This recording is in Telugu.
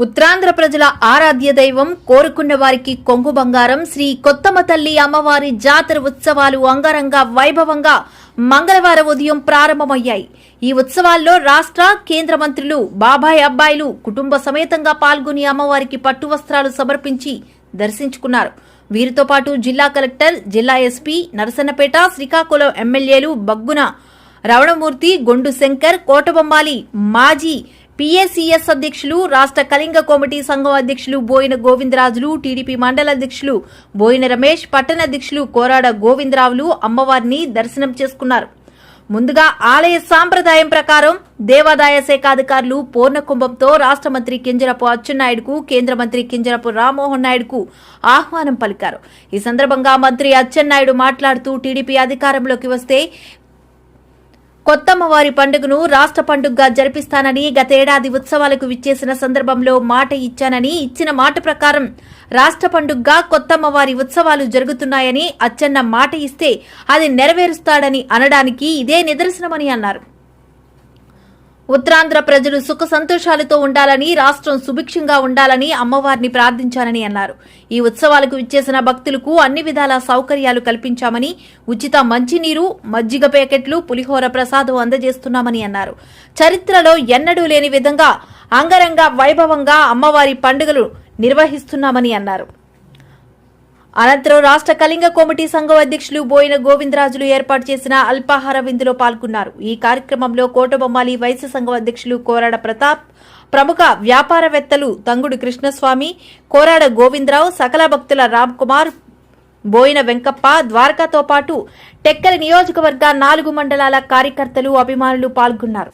ఉత్తరాంధ్ర ప్రజల ఆరాధ్య దైవం కోరుకున్న వారికి కొంగు బంగారం శ్రీ కొత్తమ్మ తల్లి అమ్మవారి జాతర ఉత్సవాలు అంగరంగ వైభవంగా మంగళవారం ఉదయం ప్రారంభమయ్యాయి. ఈ ఉత్సవాల్లో రాష్ట్ర కేంద్ర మంత్రులు బాబాయ్ అబ్బాయిలు కుటుంబ సమేతంగా పాల్గొని అమ్మవారికి పట్టు వస్త్రాలు సమర్పించి దర్శించుకున్నారు. వీరితో పాటు జిల్లా కలెక్టర్, జిల్లా ఎస్పీ, నరసన్నపేట, శ్రీకాకుళం ఎమ్మెల్యేలు బగ్గున రవణమూర్తి, గొండు శంకర్, కోటబొమ్మాలి మాజీ పీఏసీఎస్ అధ్యక్షులు, రాష్ట్ర కళింగ కమిటీ సంఘం అధ్యక్షులు బోయిన గోవిందరాజులు, టీడీపీ మండల అధ్యక్షులు బోయిన రమేష్, పట్టణ అధ్యక్షులు కోరాడ గోవిందరావులు అమ్మవారిని దర్శనం చేసుకున్నారు. ముందుగా ఆలయ సాంప్రదాయం ప్రకారం దేవాదాయ శాఖ అధికారులు పూర్ణకుంభంతో రాష్ట్ర మంత్రి కింజరపు అచ్చెన్నాయుడుకు, కేంద్ర మంత్రి కింజరపు రామ్మోహన్ నాయుడుకు ఆహ్వానం పలికారు. ఈ సందర్భంగా మంత్రి అచ్చెన్నాయుడు మాట్లాడుతూ టీడీపీ అధికారంలోకి వస్తే కొత్తమ్మవారి పండుగను రాష్ట్ర పండుగగా జరిపిస్తానని, గతేడాది ఉత్సవాలకు విచ్చేసిన సందర్భంలో మాట ఇచ్చానని, ఇచ్చిన మాట ప్రకారం రాష్ట్ర పండుగగా కొత్తమ్మవారి ఉత్సవాలు జరుగుతున్నాయని, అచ్చెన్న మాట ఇస్తే అది నెరవేరుస్తాడని అనడానికి ఇదే నిదర్శనమని అన్నారు. ఉత్తరాంధ్ర ప్రజలు సుఖ సంతోషాలతో ఉండాలని, రాష్ట్రం సుభిక్షంగా ఉండాలని అమ్మవారిని ప్రార్థించానని అన్నారు. ఈ ఉత్సవాలకు విచ్చేసిన భక్తులకు అన్ని విధాల సౌకర్యాలు కల్పించామని, ఉచిత మంచినీరు, మజ్జిగ ప్యాకెట్లు, పులిహోర ప్రసాదం అందజేస్తున్నామని అన్నారు. చరిత్రలో ఎన్నడూ లేని విధంగా అంగరంగ వైభవంగా అమ్మవారి పండుగలు నిర్వహిస్తున్నామని అన్నారు. అనంతరం రాష్ట్ర కళింగ కమిటీ సంఘం అధ్యక్షులు బోయిన గోవిందరాజులు ఏర్పాటు చేసిన అల్పాహార విందులో పాల్గొన్నారు. ఈ కార్యక్రమంలో కోటబొమ్మాలి వైశ్య సంఘం అధ్యక్షులు కోరాడ ప్రతాప్, ప్రముఖ వ్యాపారవేత్తలు తంగుడు కృష్ణస్వామి, కోరాడ గోవిందరావు, సకల భక్తుల రామ్ కుమార్, బోయిన వెంకప్ప, ద్వారకాతో పాటు టెక్కలి నియోజకవర్గ 4 మండలాల కార్యకర్తలు, అభిమానులు పాల్గొన్నారు.